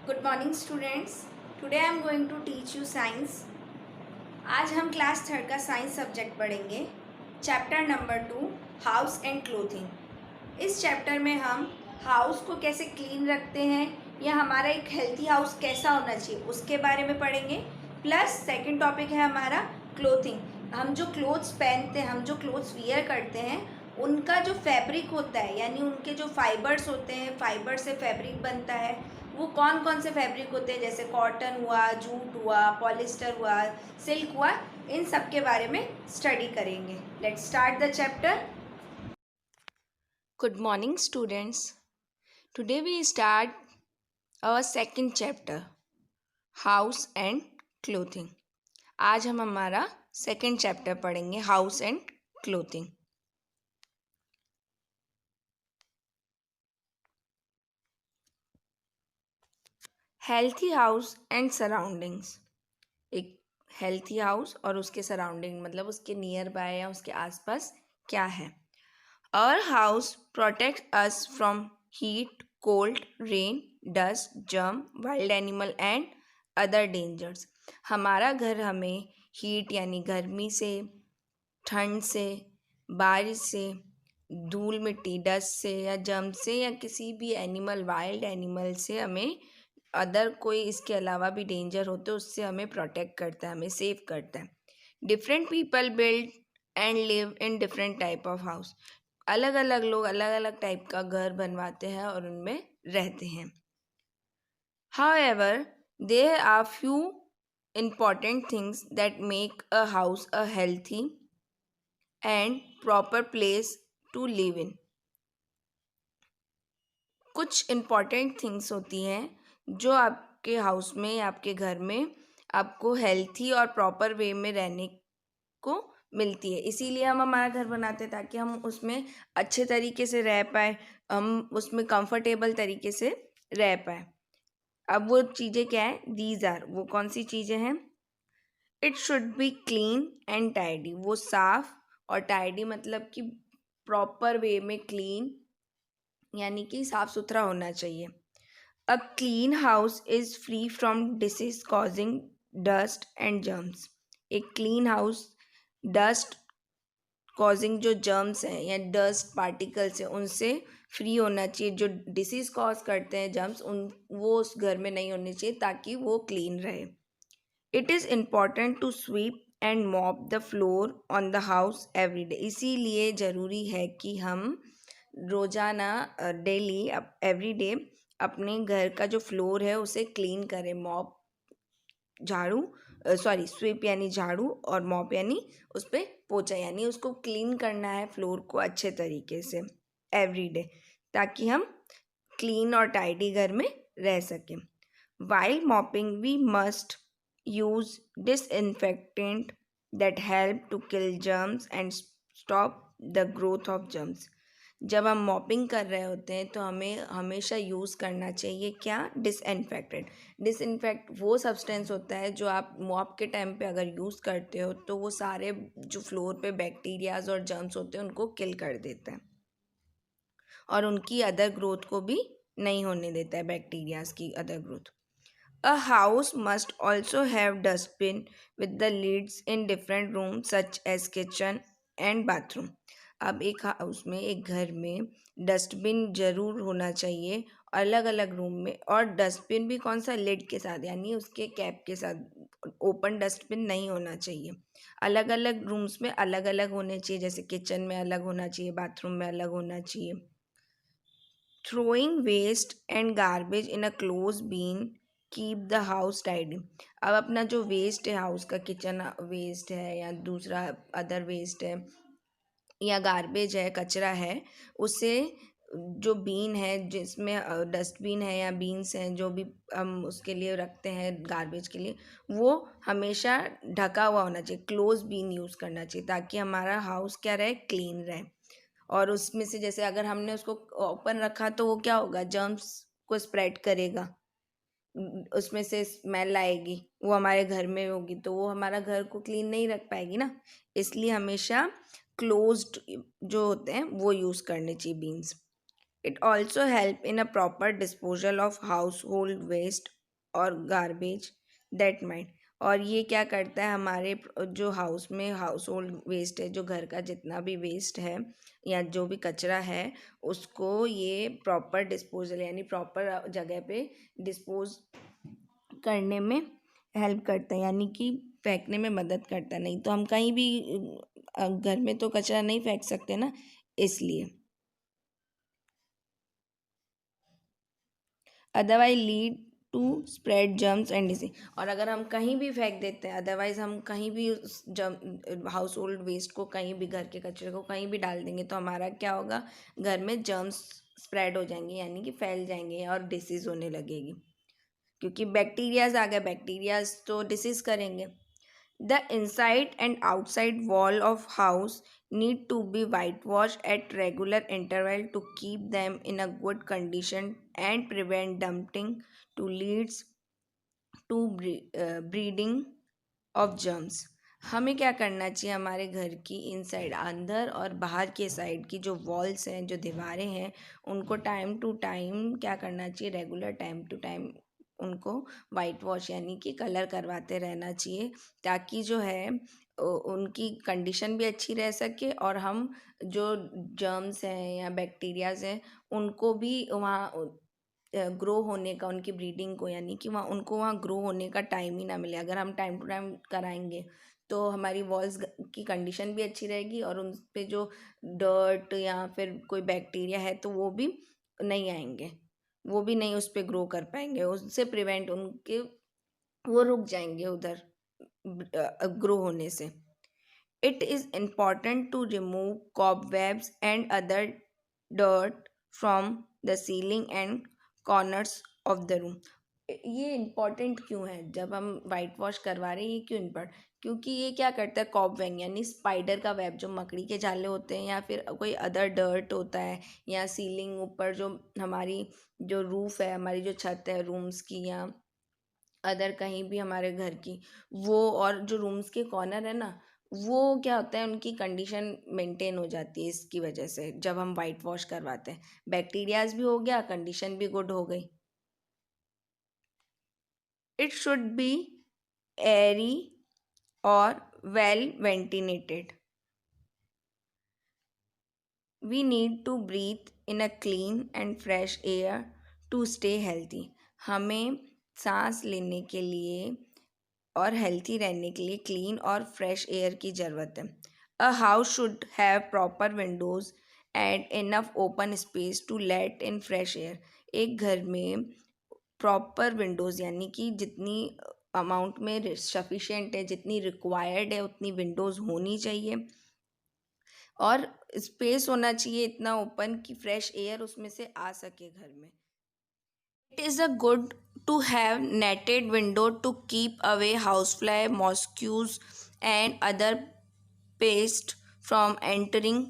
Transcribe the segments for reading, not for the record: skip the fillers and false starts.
Good morning students. Today I am going to teach you science. आज हम class third का science subject पढ़ेंगे। Chapter number 2, house and clothing. इस chapter में हम हाउस को कैसे क्लीन रखते हैं या हमारा एक हेल्थी हाउस कैसा होना चाहिए उसके बारे में पढ़ेंगे। प्लस सेकंड टॉपिक है हमारा क्लोथिंग। हम जो क्लोथ्स पहनते हैं, हम जो क्लोथ्स वियर करते हैं, उनका जो फैब्रिक होता है यानी उनके जो फाइबर्स होते हैं, फाइबर से फैब्रिक बनता है, वो कौन कौन से फैब्रिक होते हैं, जैसे कॉटन हुआ, जूट हुआ, पॉलिस्टर हुआ, सिल्क हुआ, इन सब के बारे में स्टडी करेंगे। Let's start the chapter. Good morning students. Today we start our second chapter, house and clothing. आज हम हमारा सेकंड चैप्टर पढ़ेंगे, house and clothing. Healthy house and surroundings. एक हेल्थी हाउस और उसके सराउंडिंग मतलब उसके नियर बाय या उसके आसपास क्या है। Our house protects us from heat, cold, rain, dust, germ, wild animal and other dangers. हमारा घर हमें हीट यानी गर्मी से, ठंड से, बारिश से, धूल मिट्टी डस्ट से या जर्म से या किसी भी एनिमल, वाइल्ड एनिमल से हमें, अदर कोई इसके अलावा भी डेंजर होते उससे हमें प्रोटेक्ट करता है, हमें सेव करता है। Different people build and live in different type of house. अलग अलग लोग अलग अलग टाइप का घर बनवाते हैं और उनमें रहते हैं। However, there are few important things that make a house a healthy and proper place to live in. कुछ इम्पॉर्टेंट थिंग्स होती हैं जो आपके हाउस में या आपके घर में आपको हेल्थी और प्रॉपर वे में रहने को मिलती है। इसीलिए हम हमारा घर बनाते हैं ताकि हम उसमें अच्छे तरीके से रह पाए, हम उसमें कंफर्टेबल तरीके से रह पाए। अब वो चीज़ें क्या है, दीज आर, वो कौन सी चीज़ें हैं। It should B clean and tidy, वो साफ और टाइडी मतलब कि प्रॉपर वे में क्लीन यानी कि साफ सुथरा होना चाहिए। A clean house is free from disease causing dust and germs. एक क्लीन हाउस डस्ट कॉजिंग जो जर्म्स हैं या डस्ट पार्टिकल्स हैं उनसे फ्री होना चाहिए। जो डिसीज़ कॉज करते हैं जर्म्स, उन वो उस घर में नहीं होने चाहिए ताकि वो क्लीन रहे। It is important to sweep and mop the floor on the house every day. इसीलिए ज़रूरी है कि हम रोज़ाना डेली एवरी डे अपने घर का जो फ्लोर है उसे क्लीन करें। मॉप झाड़ू, सॉरी स्वीप यानी झाड़ू और मॉप यानी उस पर पोछा, यानी उसको क्लीन करना है फ्लोर को अच्छे तरीके से एवरी डे, ताकि हम क्लीन और टाइडी घर में रह सकें। While mopping we must use disinfectant that help to kill germs and stop the growth of germs. जब हम मॉपिंग कर रहे होते हैं तो हमें हमेशा यूज़ करना चाहिए क्या, डिसइंफेक्टेंट। डिसइंफेक्ट वो सब्सटेंस होता है जो आप मॉप के टाइम पे अगर यूज़ करते हो तो वो सारे जो फ्लोर पे बैक्टीरियाज और जर्म्स होते हैं उनको किल कर देता है और उनकी अदर ग्रोथ को भी नहीं होने देता है, बैक्टीरियाज की other growth. A house must also have dustbin with the lids in different room such as kitchen and bathroom. अब एक हाउस में, एक घर में डस्टबिन ज़रूर होना चाहिए अलग अलग रूम में। और डस्टबिन भी कौन सा, लिड के साथ यानी उसके कैप के साथ। ओपन डस्टबिन नहीं होना चाहिए। अलग अलग रूम्स में अलग अलग होने चाहिए, जैसे किचन में अलग होना चाहिए, बाथरूम में अलग होना चाहिए। Throwing waste and garbage in a close bin keep the house tidy. अब अपना जो वेस्ट है हाउस का, किचन वेस्ट है या दूसरा अदर वेस्ट है या गार्बेज है, कचरा है, उसे जो बीन है जिसमें डस्टबिन है या बीन्स हैं जो भी हम उसके लिए रखते हैं गार्बेज के लिए, वो हमेशा ढका हुआ होना चाहिए। क्लोज बीन यूज़ करना चाहिए ताकि हमारा हाउस क्या रहे, क्लीन रहे। और उसमें से जैसे अगर हमने उसको ओपन रखा तो वो क्या होगा, जर्म्स को स्प्रेड करेगा, उसमें से स्मेल आएगी, वो हमारे घर में होगी तो वो हमारा घर को क्लीन नहीं रख पाएगी ना। इसलिए हमेशा क्लोज्ड जो होते हैं वो यूज़ करने चाहिए beans. It also help in a proper disposal of household waste और garbage that might. और ये क्या करता है, हमारे जो हाउस में हाउस होल्ड वेस्ट है, जो घर का जितना भी वेस्ट है या जो भी कचरा है, उसको ये प्रॉपर डिस्पोजल यानी प्रॉपर जगह पे डिस्पोज करने में हेल्प करता है, यानी कि फेंकने में मदद करता है। नहीं तो हम कहीं भी घर में तो कचरा नहीं फेंक सकते ना, इसलिए। Otherwise lead to spread germs and disease. और अगर हम कहीं भी फेंक देते हैं, अदरवाइज हम कहीं भी उस हाउस होल्ड वेस्ट को कहीं भी, घर के कचरे को कहीं भी डाल देंगे, तो हमारा क्या होगा, घर में जर्म्स स्प्रेड हो जाएंगे, यानी कि फैल जाएंगे और डिसीज़ होने लगेगी, क्योंकि बैक्टीरियाज आ गए, बैक्टीरियाज तो डिसीज़ करेंगे। The inside and outside wall of house need to be whitewashed at regular interval to keep them in a good condition and prevent dumping to leads to breeding of germs. हमें क्या करना चाहिए, हमारे घर की inside अंदर और बाहर के साइड की जो वॉल्स हैं, जो दीवारें हैं, उनको टाइम टू टाइम क्या करना चाहिए, रेगुलर टाइम टू टाइम उनको वाइट वॉश यानी कि कलर करवाते रहना चाहिए, ताकि जो है उनकी कंडीशन भी अच्छी रह सके और हम जो जर्म्स हैं या बैक्टीरियाज हैं उनको भी वहाँ ग्रो होने का, उनकी ब्रीडिंग को, यानी कि वहाँ उनको वहाँ ग्रो होने का टाइम ही ना मिले। अगर हम टाइम टू टाइम कराएंगे तो हमारी वॉल्स की कंडीशन भी अच्छी रहेगी और उन पे जो डर्ट या फिर कोई बैक्टीरिया है तो वो भी नहीं आएंगे, वो भी नहीं उस पर ग्रो कर पाएंगे, उससे प्रिवेंट उनके, वो रुक जाएंगे उधर ग्रो होने से। It is important to remove cobwebs and other dirt from the ceiling and corners of the room. ये इम्पॉर्टेंट क्यों है, जब हम वाइट वॉश करवा रहे हैं ये क्यों इम्पॉर्टेंट, क्योंकि ये क्या करता है, कॉबवेब यानी स्पाइडर का वेब, जो मकड़ी के जाले होते हैं या फिर कोई अदर डर्ट होता है, या सीलिंग ऊपर जो हमारी जो रूफ है, हमारी जो छत है रूम्स की या अदर कहीं भी हमारे घर की, वो और जो रूम्स के कॉर्नर है ना, वो क्या होता है, उनकी कंडीशन मेंटेन हो जाती है इसकी वजह से, जब हम वाइट वॉश करवाते हैं बैक्टीरियाज भी हो गया, कंडीशन भी गुड हो गई। इट शुड बी एरी और well ventilated. We need to breathe in a clean and fresh air to stay healthy. हमें सांस लेने के लिए और हेल्थी रहने के लिए क्लीन और फ्रेश एयर की ज़रूरत है। A house should have proper windows and enough open space to let in fresh air. एक घर में प्रॉपर विंडोज़ यानी कि जितनी अमाउंट में सफिशेंट है, जितनी रिक्वायर्ड है उतनी विंडोज़ होनी चाहिए और स्पेस होना चाहिए इतना ओपन कि फ्रेश एयर उसमें से आ सके घर में। It is a good to have netted window to keep away housefly, mosquitoes and other pests from entering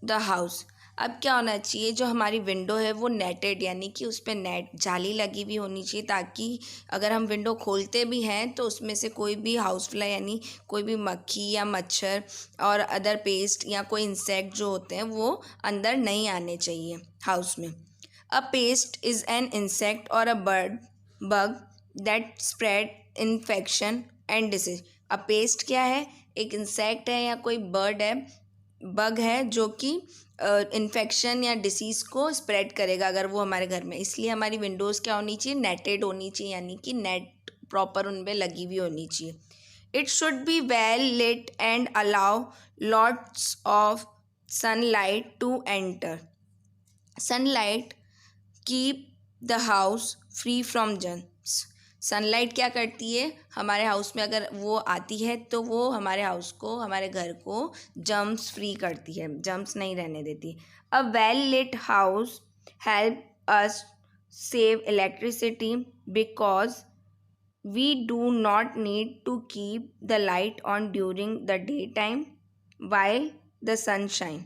the house. अब क्या होना चाहिए, जो हमारी विंडो है वो नेटेड यानी कि उस पर नेट जाली लगी हुई होनी चाहिए, ताकि अगर हम विंडो खोलते भी हैं तो उसमें से कोई भी हाउस फ्लाई यानी कोई भी मक्खी या मच्छर और अदर पेस्ट या कोई इंसेक्ट जो होते हैं वो अंदर नहीं आने चाहिए हाउस में। अ पेस्ट इज़ एन इंसेक्ट और a bird bug that spread infection and disease. A paste क्या है, एक इंसेक्ट है या कोई बर्ड है, बग है जो कि इन्फेक्शन या डिसीज़ को स्प्रेड करेगा अगर वो हमारे घर में। इसलिए हमारी विंडोज़ क्या होनी चाहिए, नेटेड होनी चाहिए, यानी कि नेट प्रॉपर उन पर लगी हुई होनी चाहिए। It should be well lit and allow lots of sunlight to enter. Sunlight keep the house free from germs. Sunlight क्या करती है, हमारे हाउस में अगर वो आती है तो वो हमारे हाउस को, हमारे घर को जर्म्स फ्री करती है, जर्म्स नहीं रहने देती। A well lit house help us save electricity because we do not need to keep the light on during the day time while the sunshine.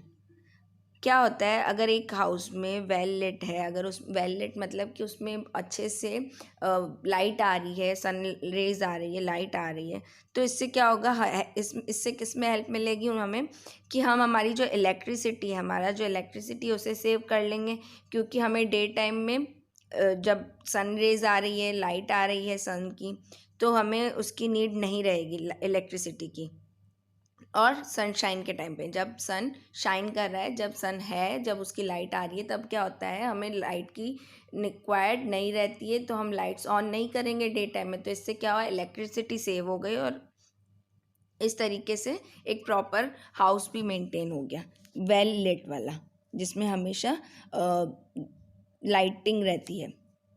क्या होता है, अगर एक हाउस में वेल लिट है, अगर उस वेल लिट मतलब कि उसमें अच्छे से लाइट आ रही है, सन रेज आ रही है, लाइट आ रही है, तो इससे क्या होगा, इससे किस में हेल्प मिलेगी हमें, कि हम हमारी जो इलेक्ट्रिसिटी है, हमारा जो इलेक्ट्रिसिटी है उसे सेव कर लेंगे, क्योंकि हमें डे टाइम में जब सन रेज आ रही है, लाइट आ रही है सन की, तो हमें उसकी नीड नहीं रहेगी इलेक्ट्रिसिटी की। और सनशाइन के टाइम पे, जब सन शाइन कर रहा है, जब सन है, जब उसकी लाइट आ रही है, तब क्या होता है, हमें लाइट की रिक्वायर्ड नहीं रहती है, तो हम लाइट्स ऑन नहीं करेंगे डे टाइम में, तो इससे क्या हुआ, इलेक्ट्रिसिटी सेव हो गई, और इस तरीके से एक प्रॉपर हाउस भी मेंटेन हो गया, वेल लिट वाला, जिसमें हमेशा लाइटिंग रहती है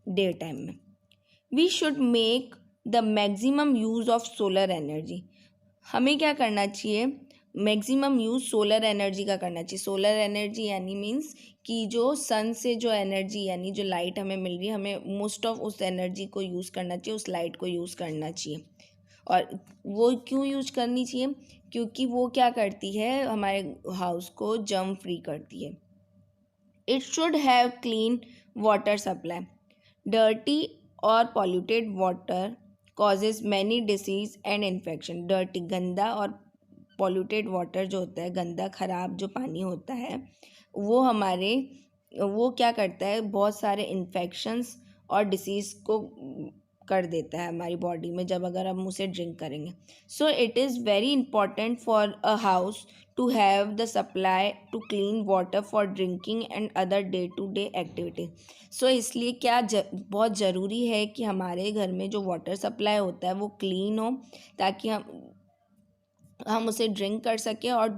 डे टाइम में। We should make the maximum use of solar energy. हमें क्या करना चाहिए, मैक्सिमम यूज़ सोलर एनर्जी का करना चाहिए। सोलर एनर्जी यानी मीन्स कि जो सन से जो एनर्जी यानी जो लाइट हमें मिल रही है, हमें मोस्ट ऑफ उस एनर्जी को यूज़ करना चाहिए, उस लाइट को यूज़ करना चाहिए। और वो क्यों यूज करनी चाहिए, क्योंकि वो क्या करती है, हमारे हाउस को जर्म फ्री करती है। It should have clean water supply. Dirty और polluted water causes many disease and infection. Dirty गंदा और पॉल्यूटेड वाटर जो होता है, गंदा खराब जो पानी होता है, वो क्या करता है, बहुत सारे इन्फेक्शंस और डिसीज़ को कर देता है हमारी बॉडी में, जब अगर हम उसे ड्रिंक करेंगे। So it is very important for a house to have the supply to clean water for drinking and other day to day activity. So इसलिए क्या बहुत ज़रूरी है कि हमारे घर में जो वाटर सप्लाई होता है वो क्लीन हो, ताकि हम उसे ड्रिंक कर सकें और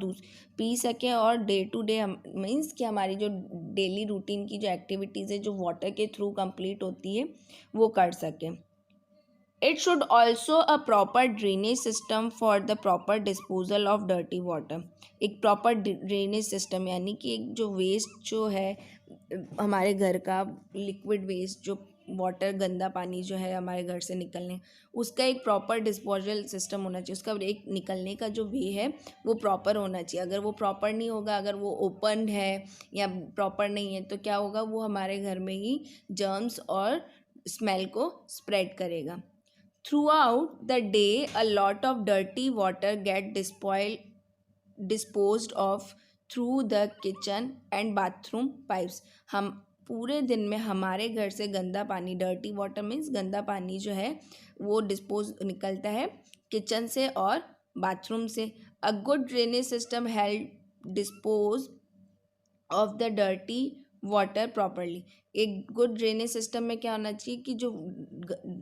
पी सकें, और डे टू डे मीन्स कि हमारी जो डेली रूटीन की जो एक्टिविटीज़ है जो वाटर के थ्रू कंप्लीट होती है वो कर सकें। It should also a proper drainage system for the proper disposal of dirty water. एक प्रॉपर ड्रेनेज सिस्टम यानी कि एक जो वेस्ट जो है हमारे घर का लिक्विड वेस्ट, जो वाटर गंदा पानी जो है हमारे घर से निकलने, उसका एक प्रॉपर डिस्पोजल सिस्टम होना चाहिए, उसका एक निकलने का जो वे है वो प्रॉपर होना चाहिए। अगर वो प्रॉपर नहीं होगा, अगर वो ओपन है या प्रॉपर नहीं है, तो क्या होगा, वो हमारे घर में ही जर्म्स और स्मेल को स्प्रेड करेगा। Throughout the day, a lot of dirty water get disposed of through the kitchen and bathroom pipes. हम पूरे दिन में हमारे घर से गंदा पानी, डर्टी वाटर मीन्स गंदा पानी जो है वो डिस्पोज निकलता है किचन से और बाथरूम से। A good drainage system help dispose of the dirty water properly. एक गुड ड्रेनेज सिस्टम में क्या होना चाहिए कि जो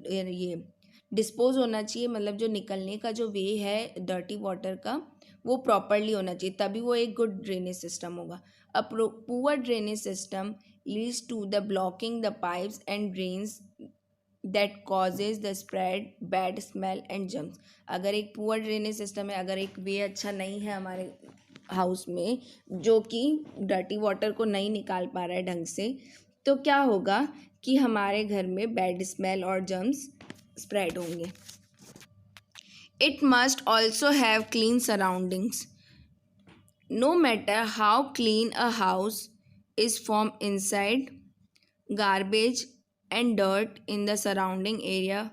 ये डिस्पोज होना चाहिए, मतलब जो निकलने का जो वे है डर्टी वाटर का वो प्रॉपरली होना चाहिए, तभी वो एक गुड ड्रेनेज सिस्टम होगा। A poor drainage system leads to the blocking the pipes and drains that causes the spread bad smell and germs. अगर एक पुअर ड्रेनेज सिस्टम है, अगर एक वे अच्छा नहीं है हमारे हाउस में जो कि डर्टी वाटर को नहीं निकाल पा रहा है ढंग से, तो क्या होगा कि हमारे घर में बैड स्मेल और जर्म्स स्प्रेड होंगे। It must also have clean surroundings. No matter how clean a house is from inside, garbage and dirt in the surrounding area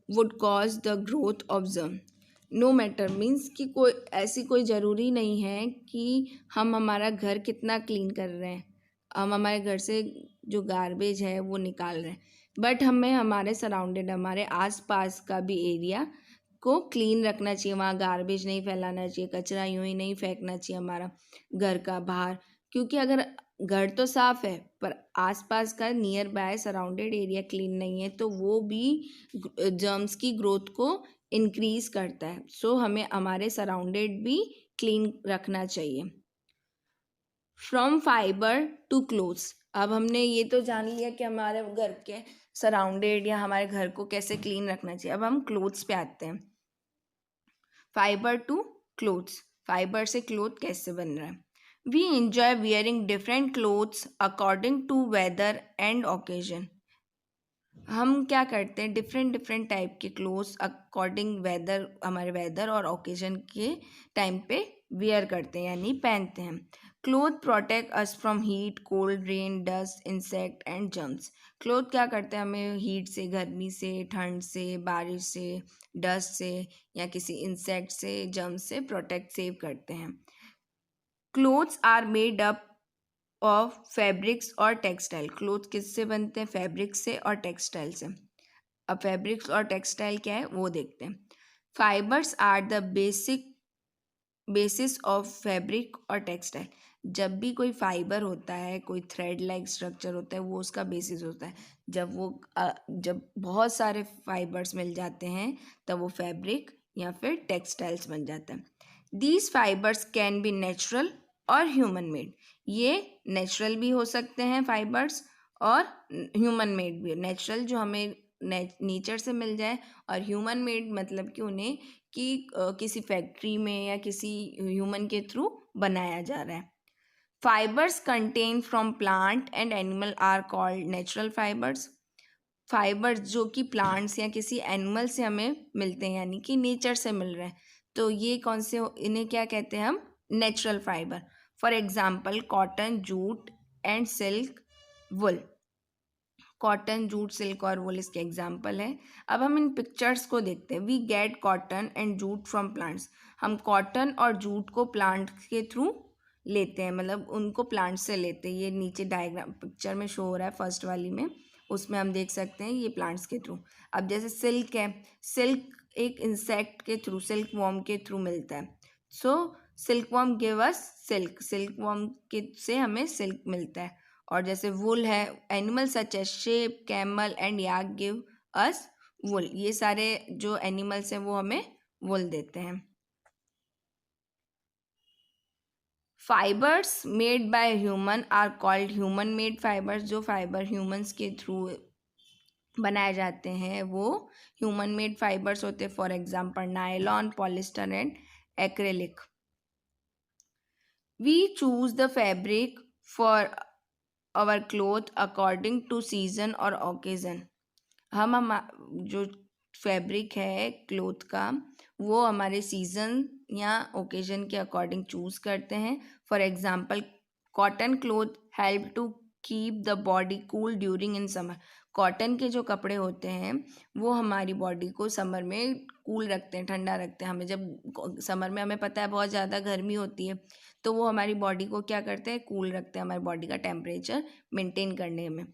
would cause the growth of germ. No matter means कि ऐसी कोई ज़रूरी नहीं है कि हम हमारा घर कितना क्लीन कर रहे हैं, हम हमारे घर से जो गार्बेज है वो निकाल रहे हैं, बट हमें हमारे सराउंडेड, हमारे आसपास का भी एरिया को क्लीन रखना चाहिए। वहाँ गार्बेज नहीं फैलाना चाहिए, कचरा यूँ ही नहीं फेंकना चाहिए हमारा घर का बाहर, क्योंकि अगर घर तो साफ़ है पर आसपास का near by surrounded area clean नहीं है, तो वो भी जर्म्स की ग्रोथ को इंक्रीज़ करता है। सो हमें हमारे सराउंडेड भी क्लीन रखना चाहिए। From fibre to clothes. अब हमने ये तो जान लिया कि हमारे घर के सराउंडेड या हमारे घर को कैसे क्लीन रखना चाहिए। अब हम क्लोथ्स पे आते हैं। फाइबर टू क्लोथ्स, फाइबर से क्लोथ कैसे बन रहा है। We enjoy wearing different clothes according to weather and occasion. हम क्या करते हैं, डिफरेंट डिफरेंट टाइप के क्लोथ्स अकॉर्डिंग वेदर, हमारे वेदर और ओकेजन के टाइम पे वियर करते हैं यानी पहनते हैं। Cloth protect us from heat, cold, rain, dust, insect and germs. Cloth क्या करते हैं, हमें हीट से, गर्मी से, ठंड से, बारिश से, डस्ट से या किसी इंसेक्ट से, जर्म्स से प्रोटेक्ट, सेव करते हैं। Clothes are made up of fabrics और टेक्सटाइल। क्लोथ किससे बनते हैं, फैब्रिक्स से और टेक्सटाइल से। अब फैब्रिक्स और टेक्सटाइल क्या है वो देखते हैं। Fibres are the basis of fabric और टेक्सटाइल। जब भी कोई फाइबर होता है, कोई थ्रेड लाइक स्ट्रक्चर होता है, वो उसका बेसिस होता है। जब बहुत सारे फाइबर्स मिल जाते हैं तब वो फैब्रिक या फिर टेक्सटाइल्स बन जाता है। These fibres can be natural और ह्यूमन मेड। ये नेचुरल भी हो सकते हैं फाइबर्स और ह्यूमन मेड भी। नेचुरल जो हमें नेचर से मिल जाए, और ह्यूमन मेड मतलब कि उन्हें किसी फैक्ट्री में या किसी ह्यूमन के थ्रू बनाया जा रहा है। Fibres contain from plant and animal are called natural fibres. Fibres जो कि प्लांट्स या किसी एनिमल से हमें मिलते हैं, यानी कि नेचर से मिल रहे हैं, तो ये कौन से, इन्हें क्या कहते हैं हम, natural fibre. For example cotton, jute and silk, wool. Cotton, jute, silk और वुल इसके एग्जाम्पल है। अब हम इन पिक्चर्स को देखते हैं। We get cotton and jute from plants. हम कॉटन और जूट को प्लांट के थ्रू लेते हैं, मतलब उनको प्लांट से लेते हैं। ये नीचे डायग्राम पिक्चर में शो हो रहा है फर्स्ट वाली में, उसमें हम देख सकते हैं ये प्लांट्स के थ्रू। अब जैसे सिल्क है, सिल्क एक इंसेक्ट के थ्रू, सिल्क वॉर्म के थ्रू मिलता है। सो silk worm give us silk, silk worm के से हमें सिल्क मिलता है। और जैसे वुल है, animal such as sheep, camel and yak give us wool. ये सारे जो एनिमल्स हैं वो हमें वुल देते हैं। Fibres made by human are called human made fibres. जो फाइबर ह्यूमंस के थ्रू बनाए जाते हैं वो ह्यूमन मेड फाइबर्स होते हैं। For example nylon, polyester and acrylic. We choose the fabric for our cloth according to season और ओकेजन। हम जो फैब्रिक है क्लोथ का वो हमारे सीजन या ओकेजन के अकॉर्डिंग चूज़ करते हैं। For example cotton cloth help to keep the body cool during in summer. Cotton के जो कपड़े होते हैं वो हमारी बॉडी को समर में कूल रखते हैं, ठंडा रखते हैं। हमें जब समर में, हमें पता है बहुत ज़्यादा गर्मी होती है, तो वो हमारी बॉडी को क्या करते हैं, कूल रखते हैं, हमारी बॉडी का टेम्परेचर मेंटेन करने में।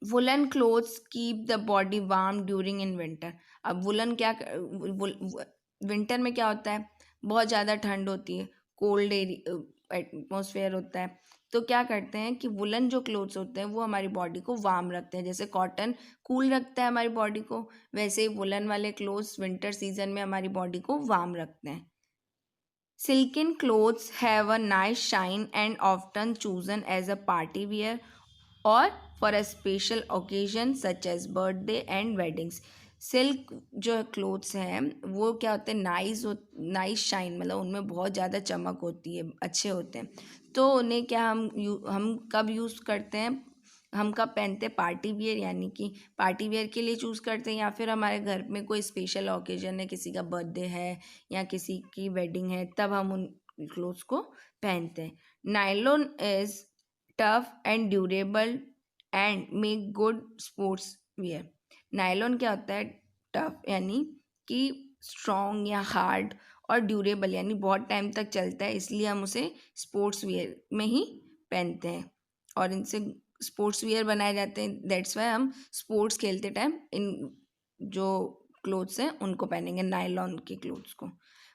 Woollen clothes keep the body warm during in winter. अब वुलन क्या, विंटर में क्या होता है, बहुत ज़्यादा ठंड होती है, कोल्ड एटमोसफेयर होता है, तो क्या करते हैं कि वुलन जो क्लोथ्स होते हैं वो हमारी बॉडी को वार्म रखते हैं। जैसे कॉटन कूल रखता है हमारी बॉडी को, वैसे ही वुलन वाले क्लोथ्स विंटर सीजन में हमारी बॉडी को वार्म रखते हैं। Silken clothes have a nice shine and often chosen as a party wear or for a special occasion such as birthday and weddings. Silk जो clothes हैं वो क्या होते हैं, नाइस शाइन, मतलब उनमें बहुत ज़्यादा चमक होती है, अच्छे होते हैं। तो उन्हें क्या हम कब यूज़ करते हैं, हम कब पहनते हैं, पार्टी वियर, यानी कि पार्टी वियर के लिए चूज़ करते हैं, या फिर हमारे घर में कोई स्पेशल ओकेजन है, किसी का बर्थडे है या किसी की वेडिंग है, तब हम उन क्लोथ्स को पहनते हैं। Nylon is tough and durable and make good sports wear. Nylon क्या होता है, टफ यानी कि स्ट्रॉन्ग या हार्ड, और ड्यूरेबल यानी बहुत टाइम तक चलता है, इसलिए हम उसे स्पोर्ट्स वियर में ही पहनते हैं और इनसे स्पोर्ट्स वियर बनाए जाते हैं। दैट्स वाई हम स्पोर्ट्स खेलते टाइम इन जो क्लोथ्स हैं उनको पहनेंगे, नायलॉन के क्लोथ्स को।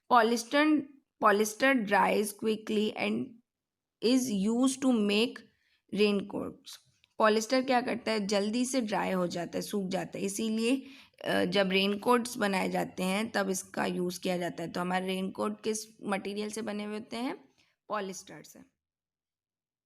Polyester polyester dries quickly and is use to make rain coats. Polyester क्या करता है, जल्दी से ड्राई हो जाता है, सूख जाता है, इसीलिए जब रेन कोट्स बनाए जाते हैं तब इसका यूज़ किया जाता है। तो हमारे रेन कोट किस मटेरियल से बने हुए होते हैं, पॉलिस्टर से।